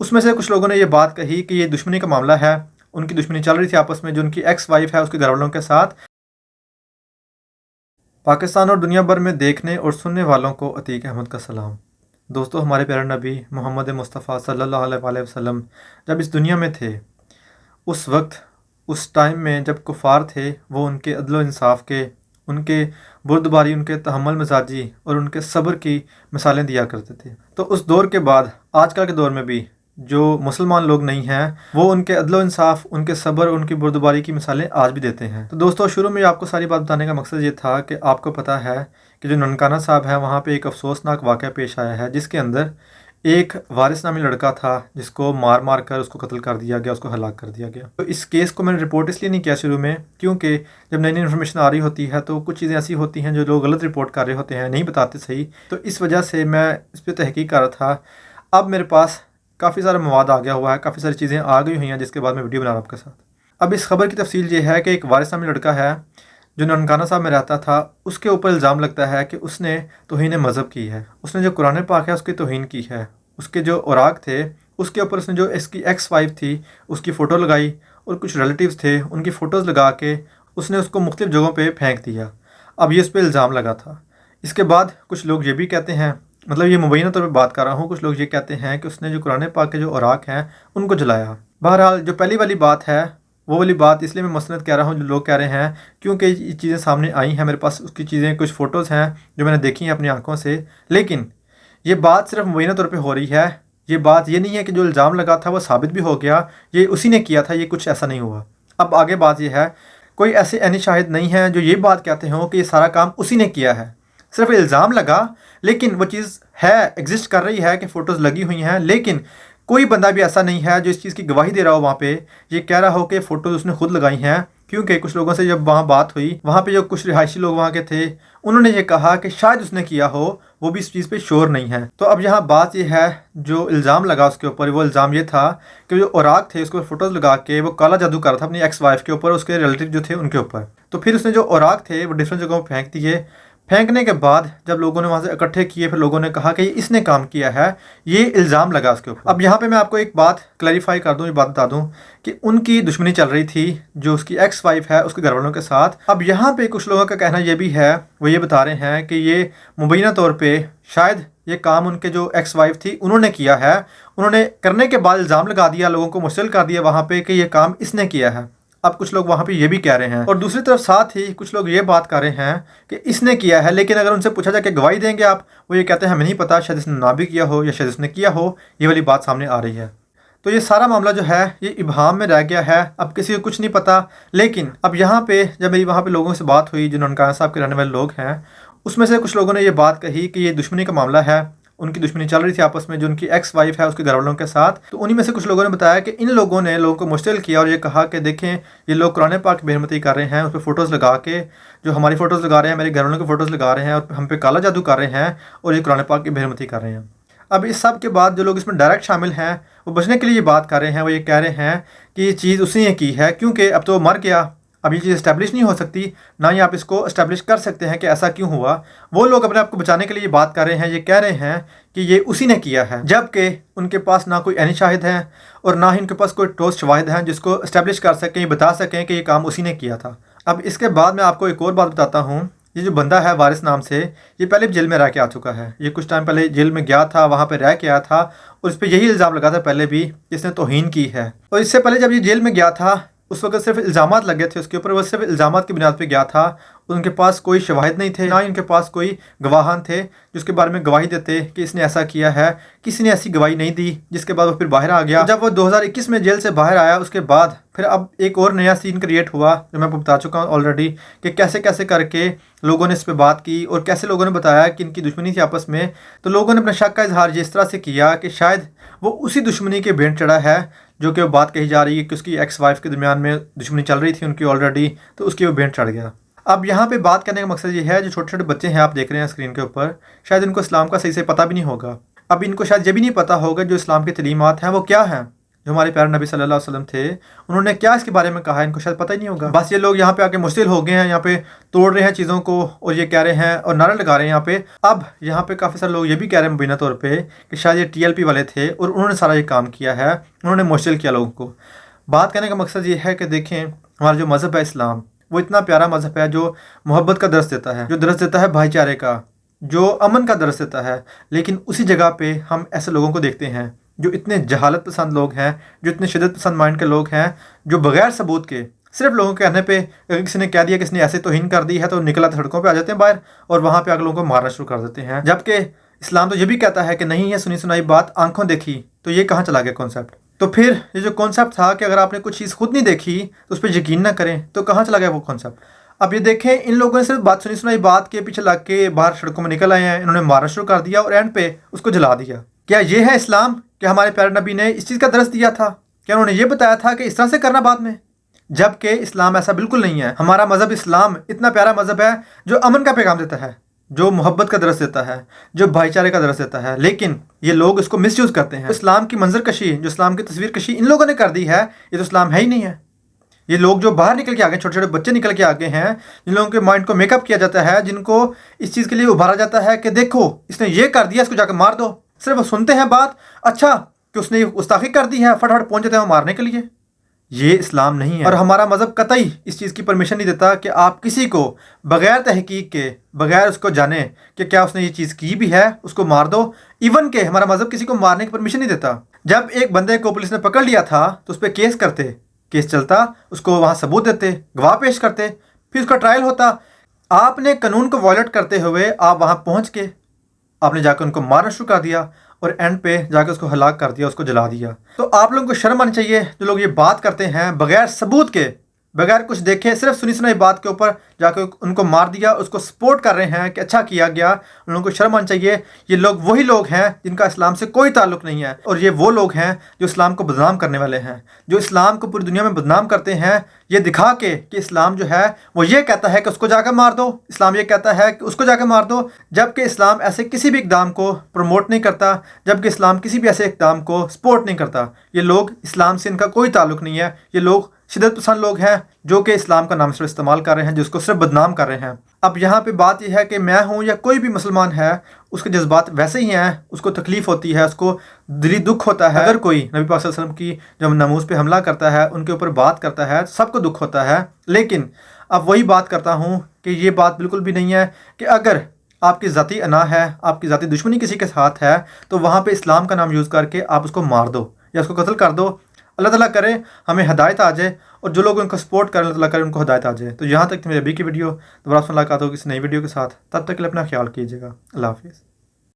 उसमें से कुछ लोगों ने ये बात कही कि ये दुश्मनी का मामला है, उनकी दुश्मनी चल रही थी आपस में, जो उनकी एक्स वाइफ है उसके घरवालों के साथ। पाकिस्तान और दुनिया भर में देखने और सुनने वालों को अतीक अहमद का सलाम। दोस्तों, हमारे प्यारे नबी मोहम्मद मुस्तफ़ा सल्लल्लाहु अलैहि वसल्लम जब इस दुनिया में थे, उस वक्त, उस टाइम में जब कुफ़ार थे, वो उनके अदल इंसाफ के, उनके बुर्दबारी, उनके तहम्मुल मिजाजी और उनके सब्र की मिसालें दिया करते थे। तो उस दौर के बाद आजकल के दौर में भी जो मुसलमान लोग नहीं हैं, वो उनके अदल इंसाफ, उनके सब्र, उनकी बुर्दबारी की मिसालें आज भी देते हैं। तो दोस्तों, शुरू में आपको सारी बात बताने का मकसद ये था कि आपको पता है कि जो ननकाना साहब है, वहाँ पे एक अफसोसनाक वाक़या पेश आया है, जिसके अंदर एक वारिस नामी लड़का था जिसको मार मार कर उसको कत्ल कर दिया गया, उसको हलाक कर दिया गया। तो इस केस को मैंने रिपोर्ट इसलिए नहीं किया शुरू में, क्योंकि जब नई नई इन्फॉर्मेशन आ रही होती है तो कुछ चीज़ें ऐसी होती हैं जो लोग गलत रिपोर्ट कर रहे होते हैं, नहीं बताते सही। तो इस वजह से मैं इस पर तहकीक कर रहा था। अब मेरे पास काफ़ी सारा मवाद आ गया हुआ है, काफ़ी सारी चीज़ें आ गई हुई हैं, जिसके बाद मैं वीडियो बना रहा हूँ आपके साथ। अब इस खबर की तफसील ये है कि एक वारिस नामी लड़का है जो ननकाना साहब में रहता था, उसके ऊपर इल्ज़ाम लगता है कि उसने तौहीन मज़हब की है। उसने जो कुरान पाक है उसकी तौहीन की है। उसके जो औराक थे उसके ऊपर उसने जो इसकी एक्स वाइफ थी उसकी फ़ोटो लगाई, और कुछ रिलेटिव्स थे उनकी फ़ोटोज़ लगा के उसने उसको मुख्तलिफ़ जगहों पे फेंक दिया। अब ये उस पर इल्ज़ाम लगा था। इसके बाद कुछ लोग ये भी कहते हैं, मतलब ये मुबैना तौर पर बात कर रहा हूँ, कुछ लोग ये कहते हैं कि उसने जो कुरान पाक के जो औराक हैं उनको जलाया। बहरहाल, जो पहली वाली बात है वो वाली बात इसलिए मैं मसनद कह रहा हूँ, जो लोग कह रहे हैं, क्योंकि ये चीज़ें सामने आई हैं, मेरे पास उसकी चीज़ें, कुछ फ़ोटोज़ हैं जो मैंने देखी हैं अपनी आंखों से। लेकिन ये बात सिर्फ मुबैना तौर पे हो रही है। ये बात ये नहीं है कि जो इल्ज़ाम लगा था वो साबित भी हो गया, ये उसी ने किया था, ये कुछ ऐसा नहीं हुआ। अब आगे बात ये है, कोई ऐसे ऐनी शाहिद नहीं है जो ये बात कहते हों कि ये सारा काम उसी ने किया है। सिर्फ इल्ज़ाम लगा, लेकिन वो चीज़ है, एग्जिस्ट कर रही है कि फ़ोटोज़ लगी हुई हैं, लेकिन कोई बंदा भी ऐसा नहीं है जो इस चीज़ की गवाही दे रहा हो, वहाँ पे ये कह रहा हो कि फ़ोटोज़ उसने खुद लगाई हैं। क्योंकि कुछ लोगों से जब वहाँ बात हुई, वहाँ पे जो कुछ रिहायशी लोग वहाँ के थे, उन्होंने ये कहा कि शायद उसने किया हो, वो भी इस चीज़ पे श्योर नहीं है। तो अब यहाँ बात ये है, जो इल्ज़ाम लगा उसके ऊपर, वो इल्ज़ाम ये था कि जो औराक थे उसके ऊपर फ़ोटोज़ लगा के वो काला जादू कर रहा था अपनी एक्स वाइफ के ऊपर, उसके रिलेटिव जो थे उनके ऊपर। तो फिर उसने जो औराक थे वो डिफरेंट जगहों पर फेंक दिए। फेंकने के बाद जब लोगों ने वहाँ से इकट्ठे किए, फिर लोगों ने कहा कि इसने काम किया है, ये इल्ज़ाम लगा उसके ऊपर। अब यहाँ पे मैं आपको एक बात क्लैरिफाई कर दूँ, ये बात बता दूँ कि उनकी दुश्मनी चल रही थी जो उसकी एक्स वाइफ है उसके घरवालों के साथ। अब यहाँ पे कुछ लोगों का कहना ये भी है, वो ये बता रहे हैं कि ये मुबैना तौर पर शायद ये काम उनके जो एक्स वाइफ थी उन्होंने किया है। उन्होंने करने के बाद इल्ज़ाम लगा दिया, लोगों को मुश्किल कर दिया वहाँ पे कि ये काम इसने किया है। अब कुछ लोग वहाँ पे ये भी कह रहे हैं, और दूसरी तरफ साथ ही कुछ लोग ये बात कर रहे हैं कि इसने किया है, लेकिन अगर उनसे पूछा जाए कि गवाही देंगे आप, वो ये कहते हैं हमें नहीं पता, शायद इसने ना भी किया हो या शायद इसने किया हो। ये वाली बात सामने आ रही है। तो ये सारा मामला जो है ये इब्हाम में रह गया है, अब किसी को कुछ नहीं पता। लेकिन अब यहाँ पे जब मेरी वहाँ पे लोगों से बात हुई जो ननकाना साहब के रहने वाले लोग हैं, उसमें से कुछ लोगों ने ये बात कही कि ये दुश्मनी का मामला है, उनकी दुश्मनी चल रही थी आपस में, जो उनकी एक्स वाइफ है उसके घरवालों के साथ। तो उन्हीं में से कुछ लोगों ने बताया कि इन लोगों ने लोगों को मुश्किल किया और ये कहा कि देखें, ये लोग कुरान पाक की बेहरमती कर रहे हैं, उस पर फ़ोटोज़ लगा के, जो हमारी फ़ोटोज़ लगा रहे हैं, मेरे घरवालों की फ़ोटोज़ लगा रहे हैं और हम पे काला जादू कर रहे हैं, और ये कुरान पाक की बेहरमती कर रहे हैं। अब इस सब के बाद जो लोग इसमें डायरेक्ट शामिल हैं, वो बचने के लिए ये बात कर रहे हैं, वो ये कह रहे हैं कि ये चीज़ उसी ने की है, क्योंकि अब तो वो मर गया, अब ये चीज़ इस्टेब्लिश नहीं हो सकती, ना ही आप इसको इस्टेब्लिश कर सकते हैं कि ऐसा क्यों हुआ। वो लोग अपने आप को बचाने के लिए ये बात कर रहे हैं, ये कह रहे हैं कि ये उसी ने किया है, जबकि उनके पास ना कोई ऐनी शाहिद हैं और ना ही उनके पास कोई ठोस शवाहिद हैं जिसको इस्टेब्लिश कर सकें, ये बता सकें कि ये काम उसी ने किया था। अब इसके बाद मैं आपको एक और बात बताता हूँ। ये जो बंदा है वारिस नाम से, ये पहले भी जेल में रह के आ चुका है। ये कुछ टाइम पहले जेल में गया था, वहाँ पे रह के आया था, और इस पर यही इल्ज़ाम लगा था पहले भी, इसने तौहीन की है। और इससे पहले जब ये जेल में गया था, उस वक्त सिर्फ इल्ज़ामात लगे थे उसके ऊपर, वो सिर्फ इल्ज़ामात की बुनियाद पे गया था। उनके पास कोई शवाहिद नहीं थे, ना ही उनके पास कोई गवाहान थे जिसके बारे में गवाही देते कि इसने ऐसा किया है। किसी ने ऐसी गवाही नहीं दी, जिसके बाद वो फिर बाहर आ गया। जब वो 2021 में जेल से बाहर आया, उसके बाद फिर अब एक और नया सीन क्रिएट हुआ, जो मैं आपको बता चुका हूँ ऑलरेडी, कि कैसे कैसे करके लोगों ने इस पर बात की और कैसे लोगों ने बताया कि इनकी दुश्मनी थी आपस में। तो लोगों ने अपने शक का इजहार इस तरह से किया कि शायद वो उसी दुश्मनी के भेंट चढ़ा है, जो कि वो बात कही जा रही है कि उसकी एक्स वाइफ के दरमियान में दुश्मनी चल रही थी उनकी ऑलरेडी, तो उसकी वो भेंट चढ़ गया। अब यहाँ पे बात करने का मकसद ये है, जो छोटे छोटे बच्चे हैं आप देख रहे हैं स्क्रीन के ऊपर, शायद इनको इस्लाम का सही से पता भी नहीं होगा। अब इनको शायद ये भी नहीं पता होगा जो इस्लाम की तलीमात हैं वो क्या हैं, जो हमारे प्यारे नबी सल्लल्लाहु अलैहि वसल्लम थे, उन्होंने क्या इसके बारे में कहा है इनको शायद पता ही नहीं होगा। बस ये लोग यहाँ पे आके मुश्तिल हो गए हैं, यहाँ पे तोड़ रहे हैं चीज़ों को और ये कह रहे हैं और नारे लगा रहे हैं यहाँ पे। अब यहाँ पे काफ़ी सारे लोग ये भी कह रहे हैं मुबीना तौर पे कि शायद ये TLP वाले थे और उन्होंने सारा ये काम किया है, उन्होंने मुश्तिल किया लोगों को। बात कहने का मकसद ये है कि देखें, हमारा जो मज़हब है इस्लाम, वो इतना प्यारा मज़हब है जो मोहब्बत का दर्स देता है, जो दर्स देता है भाईचारे का, जो अमन का दर्स देता है। लेकिन उसी जगह पे हम ऐसे लोगों को देखते हैं जो इतने जहालत पसंद लोग हैं, जो इतने शिद्दत पसंद माइंड के लोग हैं, जो बगैर सबूत के सिर्फ लोगों के कहने पे, अगर किसी ने कह दिया किसी ने ऐसे तौहीन कर दी है तो निकला सड़कों पे आ जाते हैं बाहर और वहाँ पे आगे लोगों को मारना शुरू कर देते हैं। जबकि इस्लाम तो ये भी कहता है कि नहीं, ये सुनी सुनाई बात आंखों देखी। तो ये कहाँ चला गया कॉन्सेप्ट? तो फिर ये जो कॉन्सेप्ट था कि अगर आपने कुछ चीज़ खुद नहीं देखी तो उस पर यकीन ना करें, तो कहाँ चला गया वो कॉन्सेप्ट? अब ये देखें, इन लोगों ने सिर्फ बात सुनी सुनाई बात के पीछे लग के बाहर सड़कों में निकल आए हैं, इन्होंने मारना शुरू कर दिया और एंड पे उसको जला दिया। क्या ये है इस्लाम? क्या हमारे प्यारे नबी ने इस चीज़ का दर्स दिया था? क्या उन्होंने ये बताया था कि इस तरह से करना बाद में? जबकि इस्लाम ऐसा बिल्कुल नहीं है। हमारा मज़हब इस्लाम इतना प्यारा मज़हब है जो अमन का पैगाम देता है, जो मोहब्बत का दर्स देता है, जो भाईचारे का दर्स देता है। लेकिन ये लोग इसको मिसयूज़ करते हैं। इस्लाम की मंजर कशी, जो इस्लाम की तस्वीर कशी इन लोगों ने कर दी है, ये तो इस्लाम है ही नहीं है। ये लोग जो बाहर निकल के आ गए, छोटे छोटे बच्चे निकल के आ गए हैं, जिन लोगों के माइंड को मेकअप किया जाता है, जिनको इस चीज़ के लिए उभारा जाता है कि देखो इसने ये कर दिया, इसको जाकर मार दो। सिर्फ वो सुनते हैं बात, अच्छा कि उसने गुस्ताखी कर दी है, फटाफट पहुंच जाते हैं मारने के लिए। ये इस्लाम नहीं है। और हमारा मज़हब कतई इस चीज़ की परमिशन नहीं देता कि आप किसी को बगैर तहकीक के, बगैर उसको जाने कि क्या उसने ये चीज़ की भी है, उसको मार दो। इवन के हमारा मज़हब किसी को मारने की परमिशन नहीं देता। जब एक बंदे को पुलिस ने पकड़ लिया था तो उस पर केस करते, केस चलता, उसको वहाँ सबूत देते, गवाह पेश करते, फिर उसका ट्रायल होता। आपने कानून को वॉयलेट करते हुए आप वहाँ पहुँच के आपने जाकर उनको मारना शुरू कर दिया और एंड पे जाकर उसको हलाक कर दिया, उसको जला दिया। तो आप लोगों को शर्म आनी चाहिए जो लोग ये बात करते हैं बगैर सबूत के, बगैर कुछ देखे, सिर्फ सुनी सुनाई बात के ऊपर जाकर उनको मार दिया, उसको सपोर्ट कर रहे हैं कि अच्छा किया गया। उन लोगों को शर्म आनी चाहिए। ये लोग वही लोग हैं जिनका इस्लाम से कोई ताल्लुक नहीं है, और ये वो लोग हैं जो इस्लाम को बदनाम करने वाले हैं, जो इस्लाम को पूरी दुनिया में बदनाम करते हैं ये दिखा के कि इस्लाम जो है वो ये कहता है कि उसको जाकर मार दो, इस्लाम ये कहता है कि उसको जाकर मार दो। जबकि इस्लाम ऐसे किसी भी इक़दाम को प्रमोट नहीं करता, जबकि इस्लाम किसी भी ऐसे इक़दाम को सपोर्ट नहीं करता। ये लोग, इस्लाम से इनका कोई ताल्लुक नहीं है। ये लोग शिद्दत पसंद लोग हैं जो कि इस्लाम का नाम सिर्फ इस्तेमाल कर रहे हैं, जिसको सिर्फ बदनाम कर रहे हैं। अब यहाँ पे बात यह है कि मैं हूँ या कोई भी मुसलमान है, उसके जज्बात वैसे ही हैं, उसको तकलीफ़ होती है, उसको दिली दुख होता है। अगर कोई नबी पाक सल्लल्लाहु अलैहि वसल्लम की जब नमूज़ पे हमला करता है, उनके ऊपर बात करता है, सबको दुख होता है। लेकिन अब वही बात करता हूँ कि ये बात बिल्कुल भी नहीं है कि अगर आपकी ज़ाती अना है, आपकी ज़ाती दुश्मनी किसी के साथ है, तो वहाँ पे इस्लाम का नाम यूज़ करके आप उसको मार दो या उसको कत्ल कर दो। अल्लाह ताला करे हमें हिदायत आ जाए, और जो लोग उनको सपोर्ट करें, अल्लाह ताला करे उनको हिदायत आ जाए। तो यहाँ तक मेरी अभी की वीडियो। दोबारा मुलाकात होगी किसी नई वीडियो के साथ। तब तक के लिए अपना ख्याल कीजिएगा। अल्लाह हाफिज़।